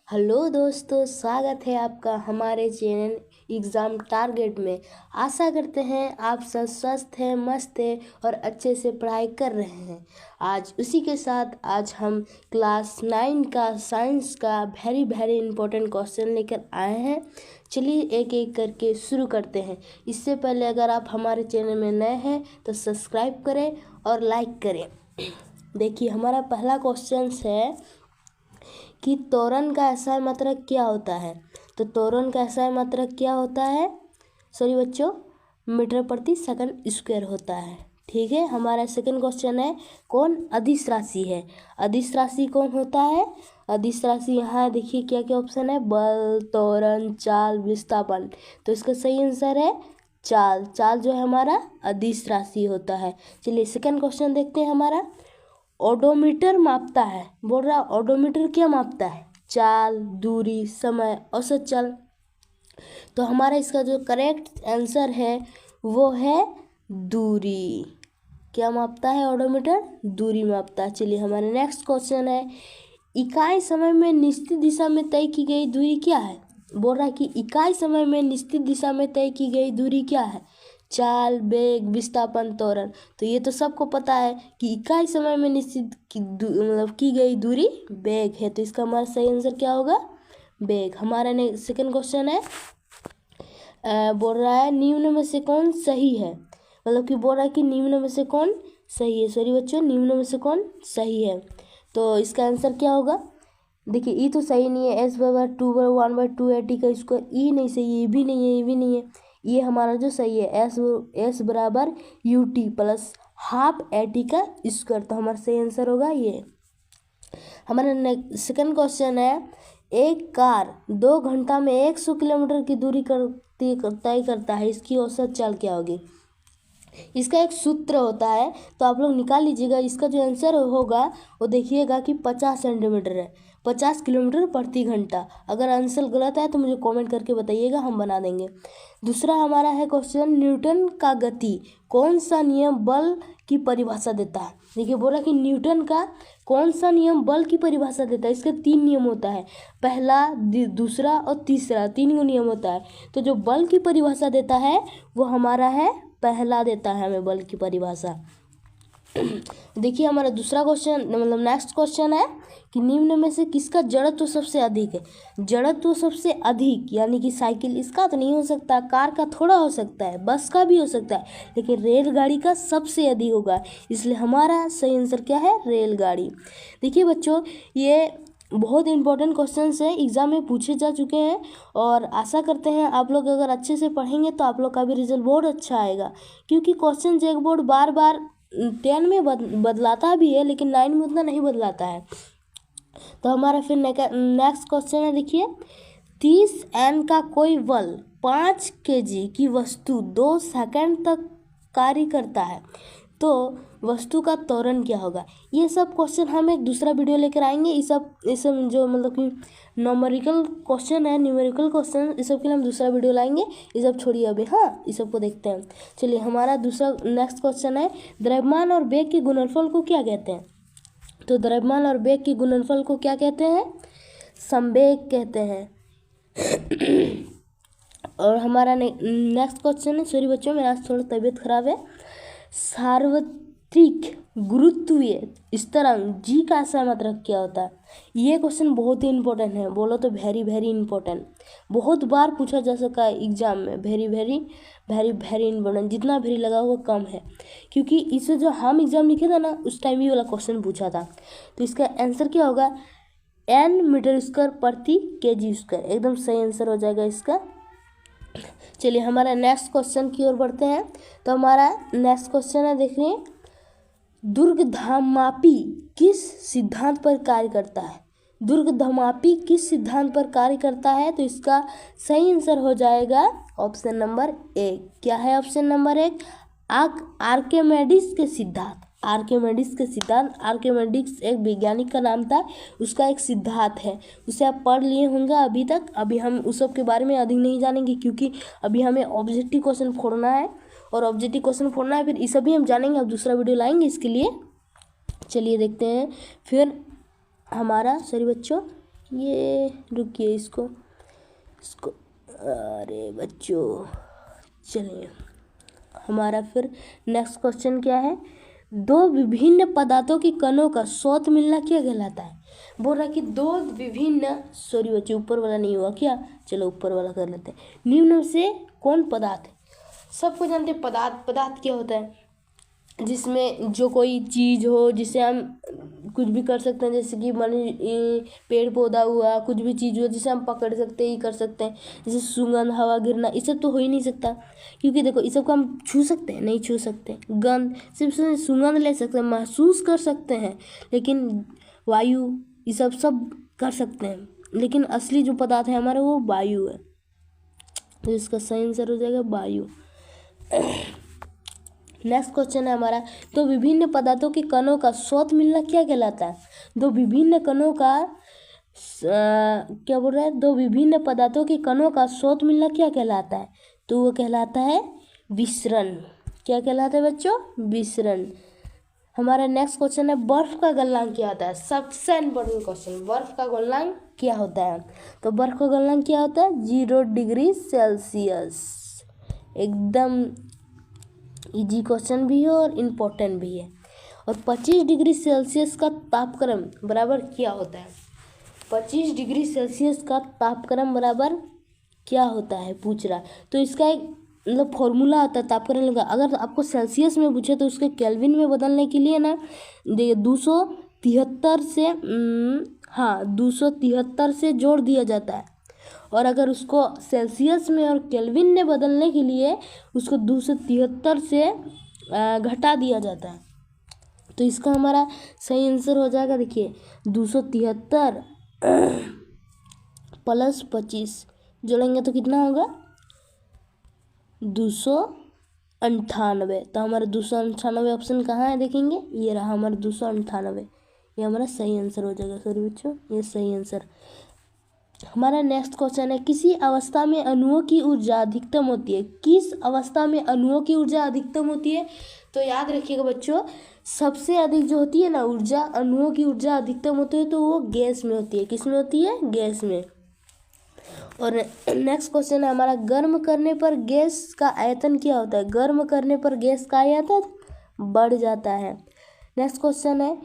Hello दोस्तों, स्वागत है आपका हमारे चैनल एग्ज़ाम टारगेट में। आशा करते हैं आप सब स्वस्थ हैं, मस्त हैं और अच्छे से पढ़ाई कर रहे हैं। आज उसी के साथ आज हम क्लास 9 का साइंस का वेरी इंपॉर्टेंट क्वेश्चन लेकर आए हैं। चलिए एक एक करके शुरू करते हैं। इससे पहले अगर आप हमारे चैनल में नए हैं तो सब्सक्राइब करें और लाइक करें। देखिए, हमारा पहला क्वेश्चन है कि त्वरण का एसआई मात्रक क्या होता है। तो त्वरण का एसआई मात्रक क्या होता है? सॉरी बच्चों, मीटर प्रति सेकंड स्क्वायर होता है। ठीक है, हमारा सेकंड क्वेश्चन है कौन अदिश राशि है। अदिश राशि कौन होता है? अदिश राशि यहाँ देखिए क्या क्या ऑप्शन है, बल, त्वरण, चाल, विस्थापन। तो इसका सही आंसर है चाल। चाल जो है हमारा अदिश राशि होता है। चलिए सेकंड क्वेश्चन देखते हैं। हमारा ओडोमीटर मापता है, बोल रहा ओडोमीटर क्या मापता है? चाल, दूरी, समय, औसत चाल। तो हमारा इसका जो करेक्ट आंसर है वो है दूरी। क्या मापता है ओडोमीटर? दूरी मापता है। चलिए हमारा नेक्स्ट क्वेश्चन है इकाई समय में निश्चित दिशा में तय की गई दूरी क्या है। बोल रहा है कि इकाई समय में निश्चित दिशा में तय की गई दूरी क्या है? चाल, वेग, विस्थापन, त्वरण। तो ये तो सबको पता है कि इकाई समय में निश्चित की गई दूरी वेग है। तो इसका हमारा सही आंसर क्या होगा? वेग। हमारा सेकंड क्वेश्चन है बोल रहा है निम्न में से कौन सही है। मतलब कि बोल रहा है कि निम्न में से कौन सही है। सॉरी बच्चों, निम्न में से कौन सही है। तो इसका आंसर क्या होगा? देखिए, ई तो सही नहीं है। एस बराबर 2/1/2 एटी का स्क्वायर। ई नहीं सही है, ये भी नहीं है, ये भी नहीं है। ये हमारा जो सही है एस बराबर यूटी प्लस हाफ एटी का स्क्वायर। तो हमारा सही आंसर होगा ये। हमारा सेकंड क्वेश्चन है एक कार 2 घंटा में 100 किलोमीटर की दूरी तय करता है, इसकी औसत चाल क्या होगी? इसका एक सूत्र होता है, तो आप लोग निकाल लीजिएगा। इसका जो आंसर होगा वो देखिएगा कि 50 सेंटीमीटर है, 50 किलोमीटर प्रति घंटा। अगर आंसर गलत है तो मुझे कमेंट करके बताइएगा, हम बना देंगे। दूसरा हमारा है क्वेश्चन न्यूटन का गति कौन सा नियम बल की परिभाषा देता है। देखिए, बोला कि न्यूटन का कौन सा नियम बल की परिभाषा देता है। इसके 3 नियम होता है, पहला, दूसरा और तीसरा, 3 नियम होता है। तो जो बल की परिभाषा देता है वो हमारा है पहला देता है हमें बल की परिभाषा। देखिए हमारा दूसरा क्वेश्चन मतलब नेक्स्ट क्वेश्चन है कि निम्न में से किसका जड़त्व सबसे अधिक है। जड़त्व सबसे अधिक यानी कि साइकिल, इसका तो नहीं हो सकता, कार का थोड़ा हो सकता है, बस का भी हो सकता है, लेकिन रेलगाड़ी का सबसे अधिक होगा। इसलिए हमारा सही आंसर क्या है? रेलगाड़ी। देखिए बच्चों, ये बहुत इंपॉर्टेंट क्वेश्चंस है, एग्ज़ाम में पूछे जा चुके हैं और आशा करते हैं आप लोग अगर अच्छे से पढ़ेंगे तो आप लोग का भी रिजल्ट बहुत अच्छा आएगा। क्योंकि क्वेश्चन एक बोर्ड बार 10 में बदलाता भी है, लेकिन 9 में उतना नहीं बदलाता है। तो हमारा फिर नेक्स्ट क्वेश्चन है, देखिए 30 N का कोई बल 5 kg की वस्तु 2 सेकंड तक कार्य करता है, तो वस्तु का त्वरण क्या होगा? ये सब क्वेश्चन हम एक दूसरा वीडियो लेकर आएंगे। ये सब जो मतलब कि न्यूमेरिकल क्वेश्चन है, न्यूमेरिकल क्वेश्चन, इस सब के लिए हम दूसरा वीडियो लाएंगे। ये सब छोड़िए अभी, हाँ इस सब को देखते हैं। चलिए हमारा दूसरा नेक्स्ट क्वेश्चन है द्रव्यमान और वेग के गुणनफल को क्या कहते हैं। तो द्रव्यमान और वेग के गुणनफल को क्या कहते हैं? संवेग कहते हैं। और हमारा नेक्स्ट क्वेश्चन है, सॉरी बच्चों मेरा थोड़ा तबीयत खराब है, सार्वत्रिक गुरुत्वीय स्थिरांक जी का एसआई मात्रक क्या होता है। ये क्वेश्चन बहुत ही इंपॉर्टेंट है, बोलो तो वेरी इंपॉर्टेंट, बहुत बार पूछा जा सका है एग्जाम में। वेरी इंपॉर्टेंट, जितना वेरी लगा हुआ कम है, क्योंकि इसे जो हम एग्जाम लिखे था ना उस टाइम ये वाला क्वेश्चन पूछा था। तो इसका आंसर क्या होगा? N मीटर स्क्वायर प्रति kg स्क्वायर, एकदम सही आंसर हो जाएगा इसका। चलिए हमारा नेक्स्ट क्वेश्चन की ओर बढ़ते हैं। तो हमारा नेक्स्ट क्वेश्चन है, देखिए दुर्गंधमापी किस सिद्धांत पर कार्य करता है। दुर्गंधमापी किस सिद्धांत पर कार्य करता है? तो इसका सही आंसर हो जाएगा ऑप्शन नंबर 1। क्या है ऑप्शन नंबर 1? आर्किमिडीज के सिद्धांत। आर्किमिडीज एक वैज्ञानिक का नाम था, उसका एक सिद्धांत है, उसे आप पढ़ लिए होंगे अभी तक। अभी हम उस सब के बारे में अधिक नहीं जानेंगे, क्योंकि अभी हमें ऑब्जेक्टिव क्वेश्चन फोड़ना है, और ऑब्जेक्टिव क्वेश्चन फोड़ना है, फिर ये सभी हम जानेंगे। अब दूसरा वीडियो लाएंगे इसके लिए। चलिए देखते हैं फिर हमारा, सॉरी बच्चों, ये रुकिए इसको अरे बच्चों, चलिए हमारा फिर नेक्स्ट क्वेश्चन क्या है। दो विभिन्न पदार्थों की कणों का साथ मिलना क्या कहलाता है। बोल रहा कि दो विभिन्न, सॉरी बच्चों ऊपर वाला नहीं हुआ क्या, चलो ऊपर वाला कर लेते हैं। निम्न में से कौन पदार्थ है, सबको जानते हैं पदार्थ क्या होता है, जिसमें जो कोई चीज़ हो जिससे हम कुछ भी कर सकते हैं, जैसे कि मान पेड़ पौधा हुआ, कुछ भी चीज़ हुआ जिसे हम पकड़ सकते ही कर सकते हैं, जैसे सुगंध, हवा गिरना, ये सब तो हो ही नहीं सकता, क्योंकि देखो इस सब को हम छू सकते हैं, नहीं छू सकते। गंध, सिर्फ सुगंध ले सकते हैं, महसूस कर सकते हैं, लेकिन वायु ये सब कर सकते हैं, लेकिन असली जो पदार्थ है हमारा वो वायु है, तो इसका सही आंसर हो जाएगा वायु। नेक्स्ट क्वेश्चन है हमारा, दो विभिन्न पदार्थों के कणों का साथ मिलना क्या कहलाता है। दो विभिन्न कणों का क्या बोल रहा है, दो विभिन्न पदार्थों के कणों का साथ मिलना क्या कहलाता है, तो वो कहलाता है विसरण। क्या कहलाता है बच्चों, विसरण। हमारा नेक्स्ट क्वेश्चन है, बर्फ का गलनांक क्या होता है। सबसे इम्पोर्टेंट क्वेश्चन, बर्फ का गलनांक क्या होता है, तो बर्फ का गलनांक क्या होता है 0 डिग्री सेल्सियस। एकदम इजी क्वेश्चन भी है और इम्पोर्टेंट भी है। और 25 डिग्री सेल्सियस का तापक्रम बराबर क्या होता है, 25 डिग्री सेल्सियस का तापक्रम बराबर क्या होता है पूछ रहा है, तो इसका एक मतलब फॉर्मूला आता है तापक्रम का। अगर आपको सेल्सियस में पूछे तो उसके केल्विन में बदलने के लिए ना 273 से 273 से जोड़ दिया जाता है, और अगर उसको सेल्सियस में और केल्विन में बदलने के लिए उसको 273 से घटा दिया जाता है। तो इसका हमारा सही आंसर हो जाएगा, देखिए 273 प्लस 25 जोड़ेंगे तो कितना होगा 298। तो हमारा 298 ऑप्शन कहाँ है देखेंगे, ये रहा हमारा 298, ये हमारा सही आंसर हो जाएगा। सॉरी बच्चों, ये सही आंसर। हमारा नेक्स्ट क्वेश्चन है, किसी अवस्था में अणुओं की ऊर्जा अधिकतम होती है। किस अवस्था में अणुओं की ऊर्जा अधिकतम होती है, तो याद रखिएगा बच्चों, सबसे अधिक जो होती है ना ऊर्जा, अणुओं की ऊर्जा अधिकतम होती है तो वो गैस में होती है। किस में होती है, गैस में। और नेक्स्ट क्वेश्चन है हमारा, गर्म करने पर गैस का आयतन क्या होता है। गर्म करने पर गैस का आयतन बढ़ जाता है। नेक्स्ट क्वेश्चन है,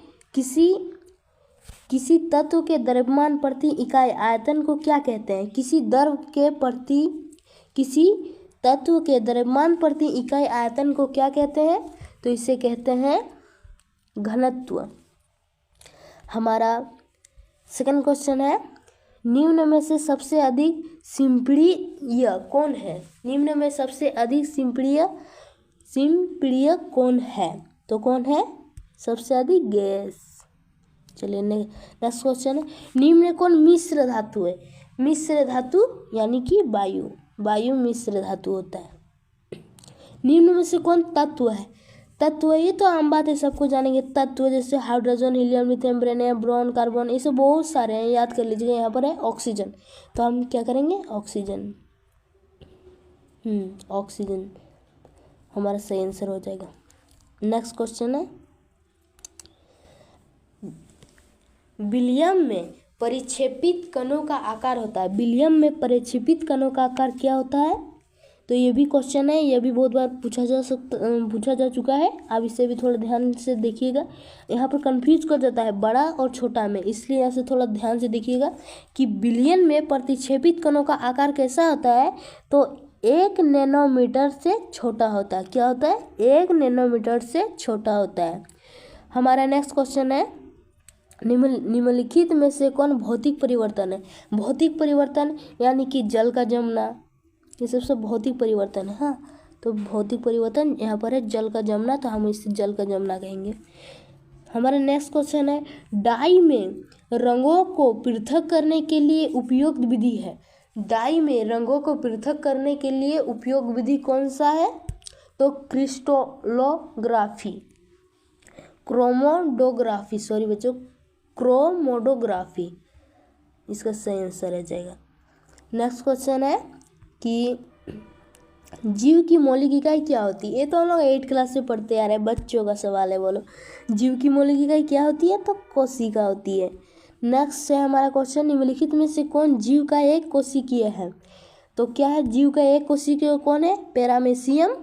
किसी तत्व के द्रव्यमान प्रति इकाई आयतन को क्या कहते हैं। किसी तत्व के द्रव्यमान प्रति इकाई आयतन को क्या कहते हैं, तो इसे कहते हैं घनत्व। हमारा सेकंड क्वेश्चन है, निम्न में से सबसे अधिक सिंपड़ीय कौन है। निम्न में सबसे अधिक सिंपड़ीय कौन है, तो कौन है सबसे अधिक, गैस। चलिए नेक्स्ट क्वेश्चन है, निम्न में कौन मिश्र धातु है। मिश्र धातु यानी कि वायु मिश्र धातु होता है। निम्न में से कौन तत्व है। तत्व ये तो आम बात है, सबको जानेंगे। तत्व जैसे हाइड्रोजन, हीलियम, लिथियम, ब्रेनियम, ब्रोन, कार्बन, ये सब बहुत सारे हैं, याद कर लीजिएगा। यहाँ पर है ऑक्सीजन, तो हम क्या करेंगे ऑक्सीजन। ऑक्सीजन हमारा सही आंसर हो जाएगा। नेक्स्ट क्वेश्चन है, विलियम में परिक्षेपित कणों का आकार होता है। विलियम में परिक्षेपित कणों का आकार क्या होता है, तो ये भी क्वेश्चन है, ये भी बहुत बार पूछा जा चुका है। आप इसे भी थोड़ा ध्यान से देखिएगा, यहाँ पर कंफ्यूज कर जाता है बड़ा और छोटा में, इसलिए यहाँ से थोड़ा ध्यान से देखिएगा कि बिलियन में प्रतिक्षेपित कणों का आकार कैसा होता है, तो 1 नैनोमीटर से छोटा होता है। क्या होता है, 1 नैनोमीटर से छोटा होता है। हमारा नेक्स्ट क्वेश्चन है, निम्नलिखित में से कौन भौतिक परिवर्तन है। भौतिक परिवर्तन यानी कि जल का जमना, ये सब भौतिक परिवर्तन है। हाँ, तो भौतिक परिवर्तन यहाँ पर है जल का जमना, तो हम इसे जल का जमना कहेंगे। हमारा नेक्स्ट क्वेश्चन है, डाई में रंगों को पृथक करने के लिए उपयुक्त विधि है। डाई में रंगों को पृथक करने के लिए उपयोग विधि कौन सा है, तो क्रिस्टलोग्राफी, क्रोमोडोग्राफी, सॉरी बच्चों क्रोमोडोग्राफी इसका सही आंसर आ जाएगा। नेक्स्ट क्वेश्चन है कि जीव की मौलिक इकाई क्या होती है। ये तो हम लोग 8 क्लास से पढ़ते आ रहे हैं, बच्चों का सवाल है, बोलो जीव की मौलिक इकाई क्या होती है, तो कोशिका होती है। नेक्स्ट है हमारा क्वेश्चन, निम्नलिखित में से कौन जीव का एक कोशिकीय है? तो क्या है जीव का एक कोशिकीय कौन है? पैरामीशियम,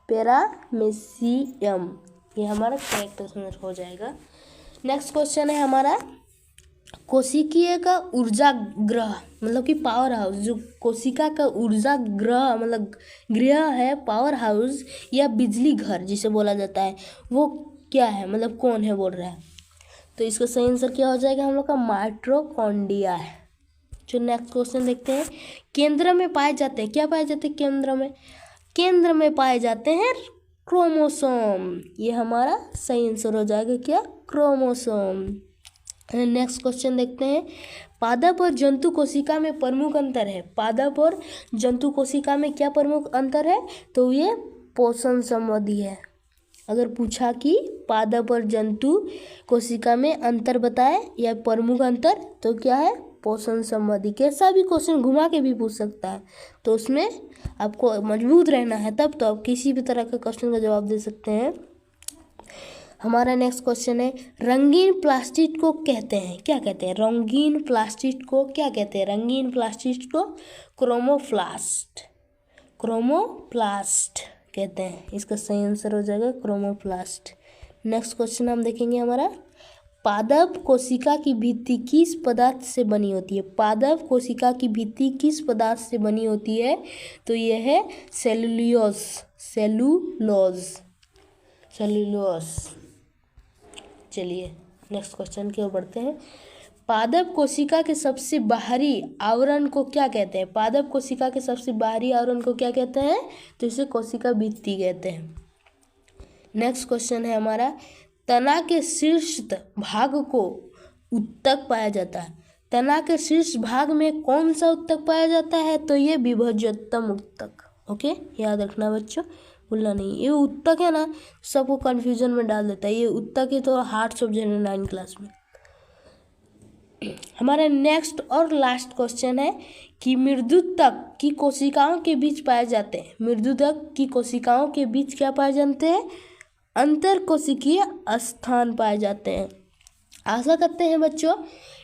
पैरामीशियम, ये हमारा करेक्ट आंसर हो जाएगा। नेक्स्ट क्वेश्चन है हमारा, कोशिकीय का ऊर्जा ग्रह मतलब कि पावर हाउस, जो कोशिका का ऊर्जा ग्रह मतलब गृह है, पावर हाउस या बिजली घर जिसे बोला जाता है, वो क्या है मतलब कौन है बोल रहा है? तो इसका सही आंसर क्या हो जाएगा हम लोग का? माइटोकॉन्ड्रिया है। जो नेक्स्ट क्वेश्चन देखते हैं, केंद्र में पाए जाते हैं, क्या पाए जाते हैं केंद्र में? केंद्र में पाए जाते हैं क्रोमोसोम, ये हमारा सही आंसर हो जाएगा क्या? क्रोमोसोम। नेक्स्ट क्वेश्चन देखते हैं, पादप और जंतु कोशिका में प्रमुख अंतर है। पादप और जंतु कोशिका में क्या प्रमुख अंतर है? तो ये पोषण संबंधी है। अगर पूछा कि पादप और जंतु कोशिका में अंतर बताए या प्रमुख अंतर, तो क्या है? पोषण संबंधी। कैसा भी क्वेश्चन घुमा के भी पूछ सकता है, तो उसमें आपको मजबूत रहना है, तब तो आप किसी भी तरह के क्वेश्चन का जवाब दे सकते हैं। हमारा नेक्स्ट क्वेश्चन है, रंगीन प्लास्टिक को कहते हैं, क्या कहते हैं? रंगीन प्लास्टिक को क्या कहते हैं? रंगीन प्लास्टिक को क्रोमोप्लास्ट, क्रोमोप्लास्ट कहते हैं। इसका सही आंसर हो जाएगा क्रोमोप्लास्ट। नेक्स्ट क्वेश्चन हम देखेंगे हमारा, पादप कोशिका की भित्ति किस पदार्थ से बनी होती है? पादप कोशिका की भित्ति किस पदार्थ से बनी होती है? तो यह है सेलुलोज, सेलुलोज, सेलुलोज। चलिए नेक्स्ट क्वेश्चन की ओर बढ़ते हैं, पादप कोशिका के सबसे बाहरी आवरण को क्या कहते हैं? पादप कोशिका के सबसे बाहरी आवरण को क्या कहते हैं? तो इसे कोशिका भित्ति कहते हैं। नेक्स्ट क्वेश्चन है हमारा, तना के शीर्ष भाग को उत्तक पाया जाता है। तना के शीर्ष भाग में कौन सा उत्तक पाया जाता है? तो ये विभज्योत्तम उत्तक। ओके, याद रखना बच्चों, भूलना नहीं। ये उत्तक है ना, सबको कंफ्यूजन में डाल देता है। ये उत्तक है तो हार्ड सब्जेक्ट है 9 क्लास में। हमारा नेक्स्ट और लास्ट क्वेश्चन है कि मृदुतक की कोशिकाओं के बीच पाए जाते हैं। मृदुतक की कोशिकाओं के बीच क्या पाए जाते हैं? अंतर कोशिकीय स्थान पाए जाते हैं। आशा करते हैं बच्चों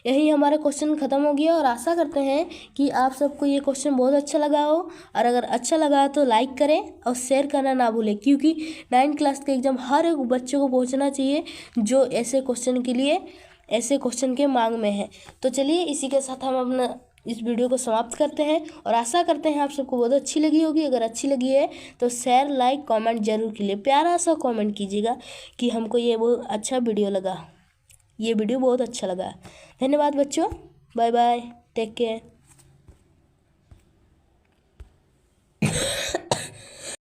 यही हमारा क्वेश्चन ख़त्म हो गया, और आशा करते हैं कि आप सबको ये क्वेश्चन बहुत अच्छा लगा हो, और अगर अच्छा लगा तो लाइक करें और शेयर करना ना भूलें, क्योंकि 9 क्लास के एग्ज़ाम हर एक बच्चे को पहुंचना चाहिए जो ऐसे क्वेश्चन के लिए, ऐसे क्वेश्चन के मांग में है। तो चलिए इसी के साथ हम अपना इस वीडियो को समाप्त करते हैं, और आशा करते हैं आप सबको बहुत अच्छी लगी होगी। अगर अच्छी लगी है तो शेयर, लाइक, कमेंट जरूर कीजिए। प्यारा सा कमेंट कीजिएगा कि हमको ये बहुत अच्छा वीडियो लगा, ये वीडियो बहुत अच्छा लगा। धन्यवाद बच्चों, बाय बाय, टेक केयर।